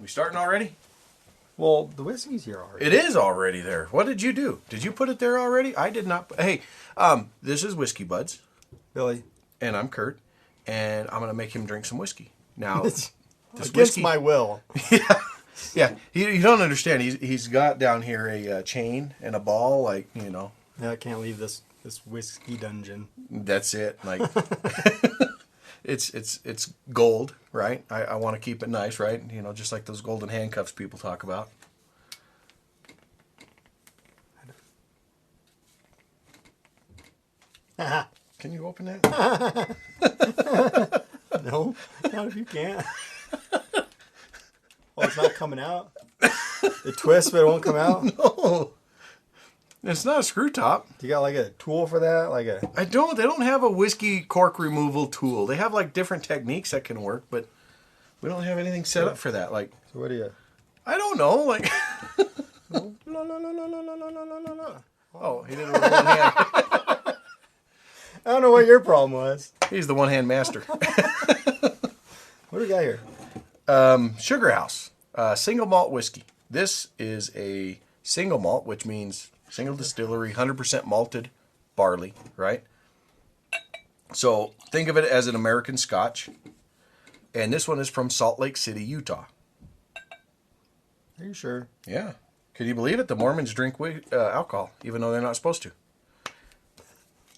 We starting already? Well, the whiskey's here already. It is already there. What did you do? Did you put it there already? I did not. Hey, this is Whiskey Buds. Billy. And I'm Kurt. And I'm going to make him drink some whiskey. Now, this against whiskey, my will. Yeah. You don't understand. He's got down here a chain and a ball, like, you know. Yeah, I can't leave this whiskey dungeon. That's it. Like, it's gold, right? I want to keep it nice, right? You know, just like those golden handcuffs people talk about. Can you open that? No, not if you can't. Oh, it's not coming out? It twists, but it won't come out? No. It's not a screw top. You got like a tool for that? They don't have a whiskey cork removal tool. They have like different techniques that can work, but we don't have anything set up for that. Like, so what do you? I don't know. Like, No. oh, he did it with one hand. I don't know what your problem was. He's the one hand master. What do we got here? Sugar House, single malt whiskey. This is a single malt, which means single distillery, 100% malted barley, right? So think of it as an American Scotch. And this one is from Salt Lake City, Utah. Are you sure? Yeah. Can you believe it? The Mormons drink alcohol, even though they're not supposed to.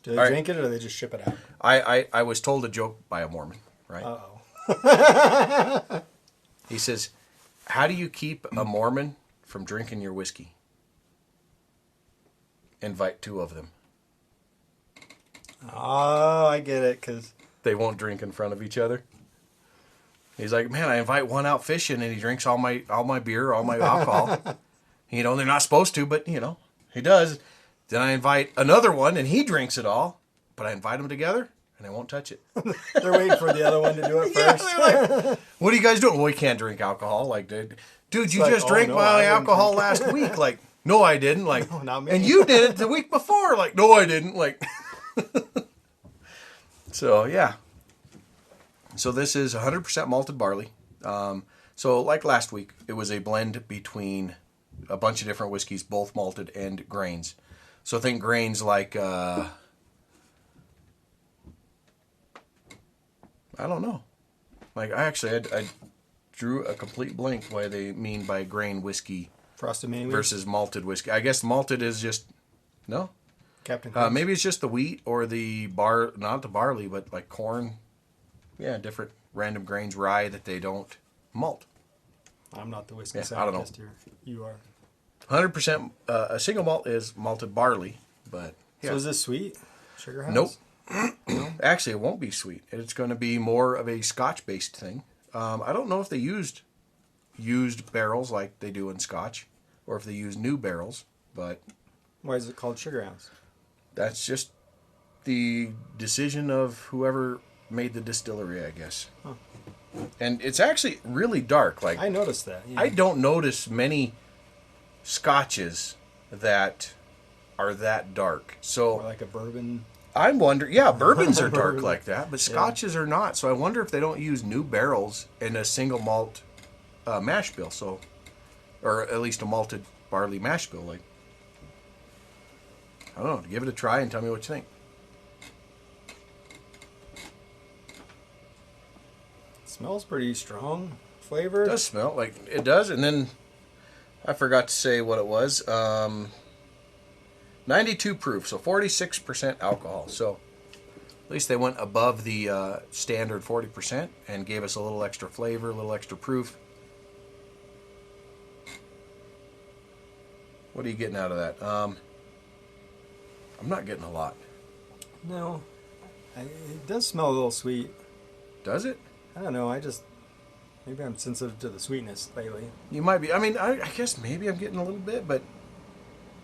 Do they drink it or do they just ship it out? I was told a joke by a Mormon, right? Uh-oh. He says, how do you keep a Mormon from drinking your whiskey? Invite 2 of them. Oh, I get it, because they won't drink in front of each other. He's like, man, I invite one out fishing and he drinks all my beer, all my alcohol. You know, they're not supposed to, but, you know, he does. Then I invite another one and he drinks it all, but I invite them together and they won't touch it. They're waiting for the other one to do it first. Yeah, like, what are you guys doing? Well, we can't drink alcohol. Like, dude, you just drank my alcohol last week. Like, no, I didn't. Like, no, not me. And you did it the week before. Like, no, I didn't. Like, so yeah. So this is 100% malted barley. So like last week, it was a blend between a bunch of different whiskeys, both malted and grains. So think grains like, I don't know. Like I drew a complete blank why they mean by grain whiskey Frosted Mini versus malted whiskey. I guess malted is just, no? Captain maybe it's just the wheat or the not the barley, but like corn. Yeah, different random grains, rye that they don't malt. I'm not the whiskey scientist here. You are. 100%. A single malt is malted barley, but yeah. So is this sweet? Sugar House? Nope. No. Actually, it won't be sweet. It's going to be more of a Scotch-based thing. I don't know if they used barrels like they do in Scotch, or if they use new barrels, but why is it called Sugar House? That's just the decision of whoever made the distillery, I guess. Huh. And it's actually really dark. Like I noticed that. Yeah. I don't notice many Scotches that are that dark. So or like a bourbon. I'm wondering. Yeah, bourbons are dark like that, but Scotches are not. So I wonder if they don't use new barrels in a single malt mash bill. So, or at least a malted barley mash bill. Like I don't know. Give it a try and tell me what you think. Smells pretty strong. Flavor. It does smell like it does, and then I forgot to say what it was. 92 proof, so 46% alcohol. So at least they went above the standard 40% and gave us a little extra flavor, a little extra proof. What are you getting out of that? I'm not getting a lot. No. It does smell a little sweet. Does it? I don't know. Maybe I'm sensitive to the sweetness lately. You might be. I mean, I guess maybe I'm getting a little bit, but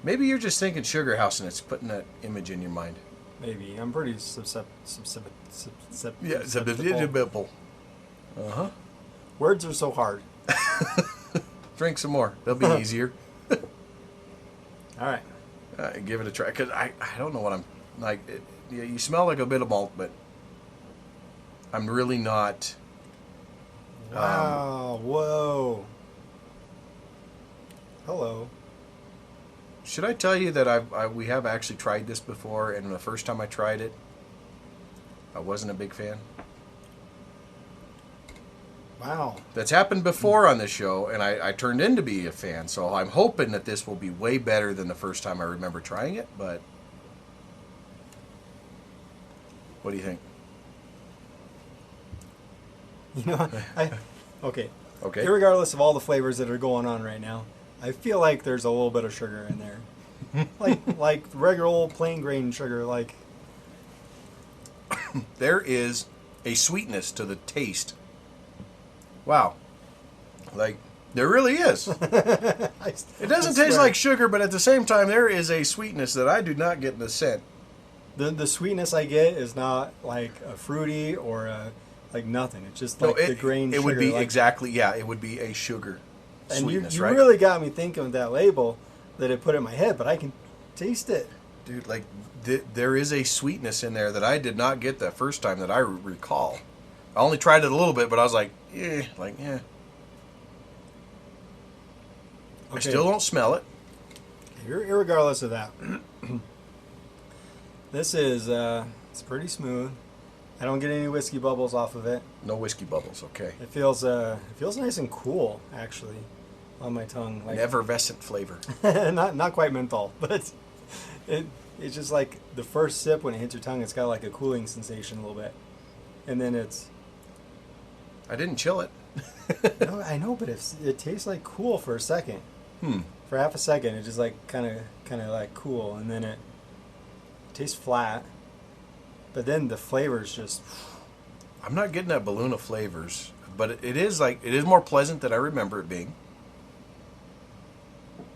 maybe you're just thinking Sugar House and it's putting that image in your mind. Maybe. I'm pretty susceptible. Yeah, susceptible. Uh-huh. Words are so hard. Drink some more. They'll be easier. All right. Give it a try. Because I don't know what I'm like. You smell like a bit of malt, but I'm really not. Wow. Whoa. Should I tell you that we have actually tried this before, and the first time I tried it, I wasn't a big fan. Wow. That's happened before on this show, and I turned in to be a fan. So I'm hoping that this will be way better than the first time I remember trying it. But what do you think? You know, okay. Okay. Irregardless of all the flavors that are going on right now, I feel like there's a little bit of sugar in there. like regular old plain grain sugar. Like There is a sweetness to the taste. Wow. Like, there really is. It doesn't taste like sugar, but at the same time, there is a sweetness that I do not get in the scent. The sweetness I get is not like a fruity or a, like nothing. It's just like the grain sugar. It would be like, exactly, yeah, it would be a sugar and sweetness, you right? really got me thinking with that label that it put in my head, but I can taste it. Dude, like, there is a sweetness in there that I did not get the first time that I recall. I only tried it a little bit, but I was like, eh. Okay. I still don't smell it. Irregardless of that, this is it's pretty smooth. I don't get any whiskey bubbles off of it. No whiskey bubbles, okay. It feels nice and cool actually on my tongue. Like, Effervescent flavor. not quite menthol, but it's just like the first sip when it hits your tongue, it's got like a cooling sensation a little bit, and then it's. I didn't chill it. No, I know, but it tastes like cool for a second. For half a second, it just like kind of like cool, and then it tastes flat. But then the flavors just. I'm not getting that balloon of flavors, but it is more pleasant than I remember it being.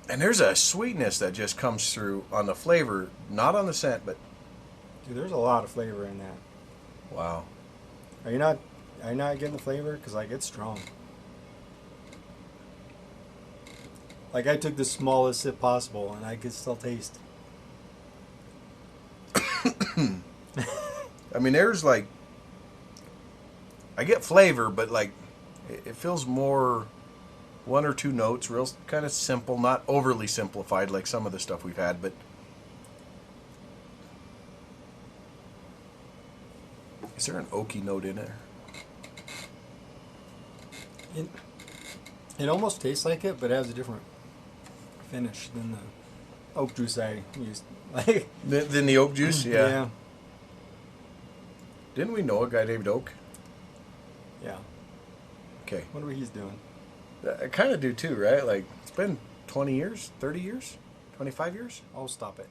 And there's a sweetness that just comes through on the flavor, not on the scent, but Dude, there's a lot of flavor in that. wow. Are you not getting the flavor? Because like it's strong. Like I took the smallest sip possible, and I could still taste. I mean, there's like, I get flavor, but like, it feels more one or two notes, real kind of simple, not overly simplified like some of the stuff we've had, but is there an oaky note in there? It almost tastes like it, but it has a different finish than the oak juice I used. Like Than the oak juice? Yeah. Yeah. Didn't we know a guy named Oak? Yeah. Okay. Wonder what he's doing. I kind of do too, right? Like, it's been 20 years, 30 years, 25 years? Oh, stop it.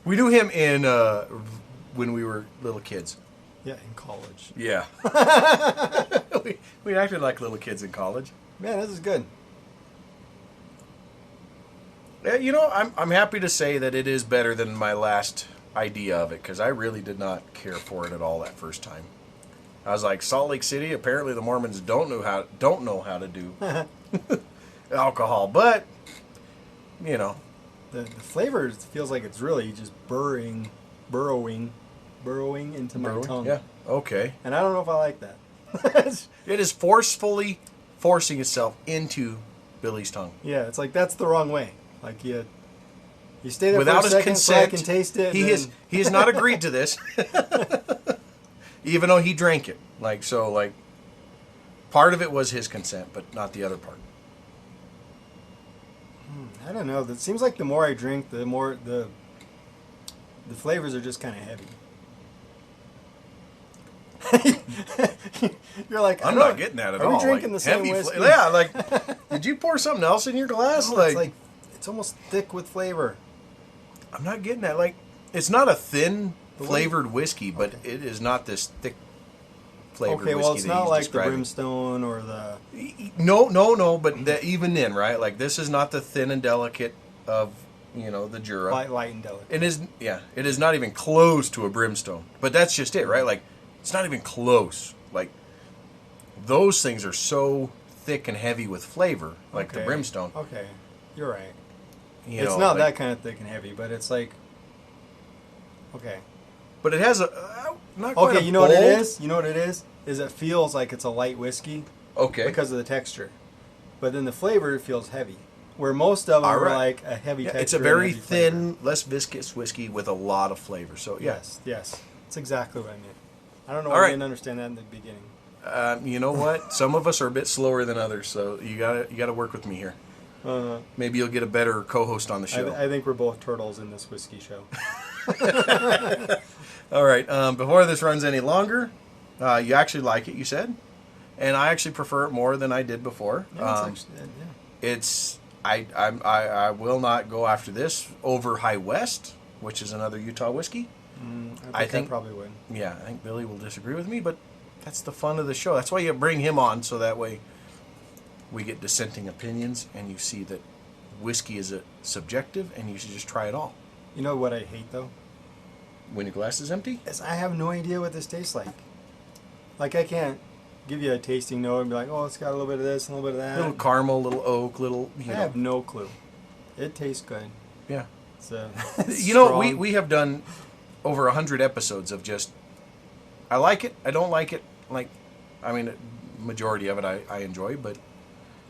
We knew him in when we were little kids. Yeah, in college. Yeah. we acted like little kids in college. Man, this is good. Yeah, you know, I'm happy to say that it is better than my last idea of it, because I really did not care for it at all that first time. I was like, Salt Lake City, apparently the Mormons don't know how to do alcohol, but you know, The flavor feels like it's really just burrowing into my tongue. Yeah. Okay. And I don't know if I like that. It is forcefully forcing itself into Billy's tongue. Yeah, it's like that's the wrong way. Like you stay there Without for a his second consent, so I can taste it. He has not agreed to this, even though he drank it. Like so, like part of it was his consent, but not the other part. I don't know. It seems like the more I drink, the more the flavors are just kind of heavy. You're like, I'm not getting that at all. Are we drinking like, the same heavy whiskey? yeah, like, did you pour something else in your glass? No, it's almost thick with flavor. I'm not getting that. Like, it's not a thin flavored whiskey, but it is not this thick flavored whiskey. Okay, well, it's that not he's like describing. the brimstone or the. No, but even then, right? Like, this is not the thin and delicate of, the Jura. Light and delicate. It is not even close to a brimstone. But that's just it, right? Like, it's not even close. Like, those things are so thick and heavy with flavor, like the brimstone. Okay, you're right. It's not that kind of thick and heavy, but it's like. Okay. But it has not quite Okay, you know what it is? You know what it is? Is it feels like it's a light whiskey. Okay. Because of the texture. But then the flavor feels heavy. Where most of them All are right. like a heavy texture. It's a and very heavy flavor. thin, less viscous whiskey with a lot of flavor. So yeah. Yes. That's exactly what I meant. I don't know All why I right. didn't understand that in the beginning. You know what? Some of us are a bit slower than others, so you gotta work with me here. Maybe you'll get a better co-host on the show. I think we're both turtles in this whiskey show. All right. Before this runs any longer, you actually like it, you said, and I actually prefer it more than I did before. Yeah, it's actually, It's I will not go after this over High West, which is another Utah whiskey. I think I probably would. Yeah, I think Billy will disagree with me, but that's the fun of the show. That's why you bring him on, so that way we get dissenting opinions, and you see that whiskey is a subjective, and you should just try it all. You know what I hate though? When your glass is empty? Is I have no idea what this tastes like. Like I can't give you a tasting note and be like, oh, it's got a little bit of this, a little bit of that. Little caramel, little oak, little, I have no clue. It tastes good. Yeah. So, You know, we have done over 100 episodes of just, I like it, I don't like it. Like, I mean, majority of it I enjoy, but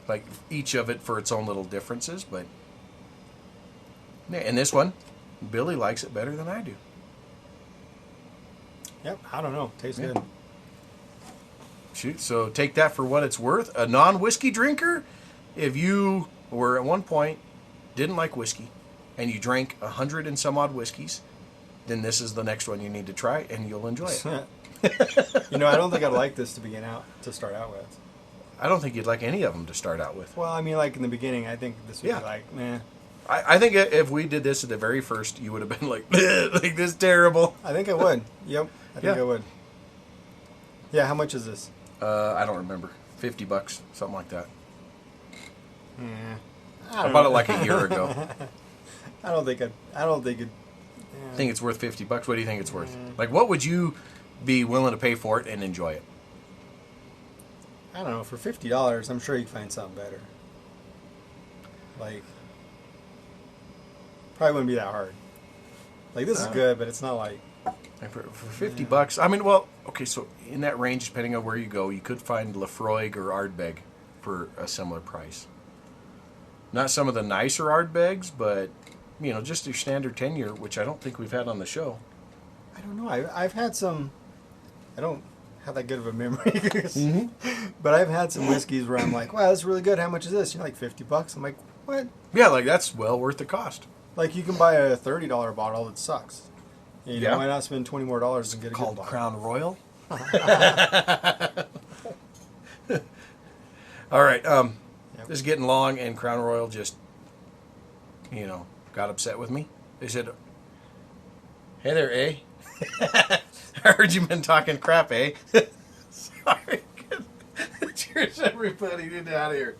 like each of it for its own little differences. But yeah, and this one, Billy likes it better than I do. Yep, I don't know. Tastes Yeah. good. Shoot, so take that for what it's worth. A non-whiskey drinker, if you were at one point didn't like whiskey and you drank 100 and some odd whiskeys, then this is the next one you need to try and you'll enjoy it. You know, I don't think I'd like this to start out with. I don't think you'd like any of them to start out with. Well, I mean, like in the beginning, I think this would Yeah. be like, meh. I think if we did this at the very first, you would have been like, like this terrible. I think I would. Yep, I think Yeah. I would. Yeah, how much is this? I don't remember. $50, something like that. I I bought it like a year ago. I don't think it. I think it's worth $50. What do you think it's worth? Like, what would you be willing to pay for it and enjoy it? I don't know. For $50, I'm sure you can find something better. Like, probably wouldn't be that hard. Like, this is good, but it's not like. And for $50, I mean, well, okay, so in that range, depending on where you go, you could find Lafroig or Ardbeg for a similar price. Not some of the nicer Ardbegs, but, you know, just your standard 10-year, which I don't think we've had on the show. I don't know. I've had some. I don't have that good of a memory, but I've had some whiskeys where I'm like, wow, that's really good. How much is this? You're like $50. I'm like, what? Yeah, like, that's well worth the cost. Like, you can buy a $30 bottle that sucks. You know, Yeah. why not spend $20 more and get a Called good bottle? Crown Royal. All right, this is getting long, and Crown Royal just, you know, got upset with me. They said, hey there, eh? I heard you've been talking crap, eh? Sorry. Cheers, everybody. Get out of here.